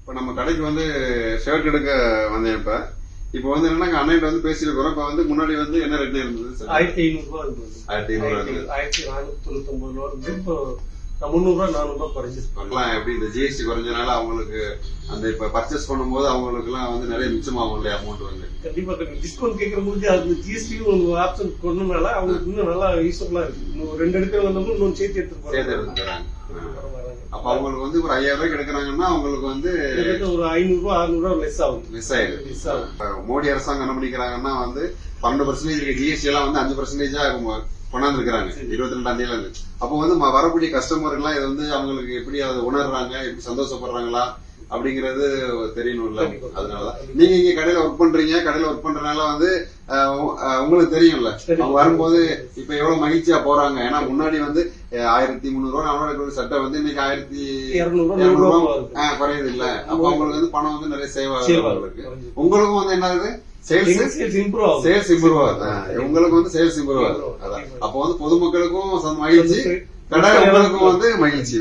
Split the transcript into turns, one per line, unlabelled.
இப்போ நம்ம கடைக்கு வந்து ஷர்ட் எடுக்க வந்தேன். இப்போ வந்து என்னன்னா அண்ணன் வந்து பேசியிருக்கிறோம். இப்போ வந்து முன்னாடி வந்து என்ன ரேட் இருந்தது?
1500 இருந்தது. 1499 இருந்து இப்போ 300 400 குறைஞ்சிருக்கலாம்.
எப்படி இந்த ஜிஎஸ்டி குறைஞ்சனால அவங்களுக்கு அந்த இப்ப பர்ச்சேஸ் பண்ணும்போது அவங்களுக்கு எல்லாம் வந்து நிறைய மிச்சமாகும் இல்லையா அமௌண்ட் வந்து?
கண்டிப்பா டிஸ்கவுண்ட் கேட்கறவங்களுக்கு அது ஜிஎஸ்டியும் ஒரு ஆப்ஷன் கொண்டனால அவங்களுக்கு இன்னும் நல்லா யூஸ்ஃபுல்லா இருக்கு. இன்னும் 2 எடுக்கிற வந்தவங்க இன்னும் சேர்த்து எடுத்துருக்காங்க.
அப்ப அவங்களுக்கு வந்து ஒரு 5000 ரூபாய்க்கு எடுக்கிறாங்கன்னா அவங்களுக்கு வந்து
ஒரு 500 600 லெஸ் ஆகும்.
மிஸ் ஆயிடுது. மோடி அரசாங்கம் என்ன பண்ணிக்கிறாங்கன்னா வந்து 12% ஜிஎஸ்டி எல்லாம் வந்து 5% கொண்டாந்து இருக்கிறாங்க 22ஆம் தேதியில இருந்து. அப்போ வந்து வரக்கூடிய கஸ்டமர் எல்லாம் இது வந்து அவங்களுக்கு எப்படி அதை உணர்றாங்க, எப்படி சந்தோஷப்படுறாங்களா அப்படிங்கறது தெரியணும்ல. அதனாலதான் நீங்க இங்க கடையில ஒர்க் பண்றீங்க. கடையில ஒர்க் பண்றதுனால வந்து உங்களுக்கு தெரியும்ல அவங்க வரும்போது இப்ப எவ்வளவு மகிழ்ச்சியா போறாங்க. ஏன்னா முன்னாடி வந்து 1300 400 சட்டை வந்து இன்னைக்கு 1200 குறையுது இல்ல. அப்ப அவங்களுக்கு வந்து பணம் வந்து நிறைய சேவ் ஆகுது. உங்களுக்கும் வந்து என்னது சேல்ஸ் இம்ப்ரூவ் ஆகுது. உங்களுக்கு வந்து சேல்ஸ் இம்ப்ரூவ் ஆகுது. அதான் அப்ப வந்து பொதுமக்களுக்கும் மகிழ்ச்சி, கடை உங்களுக்கும் வந்து மகிழ்ச்சி.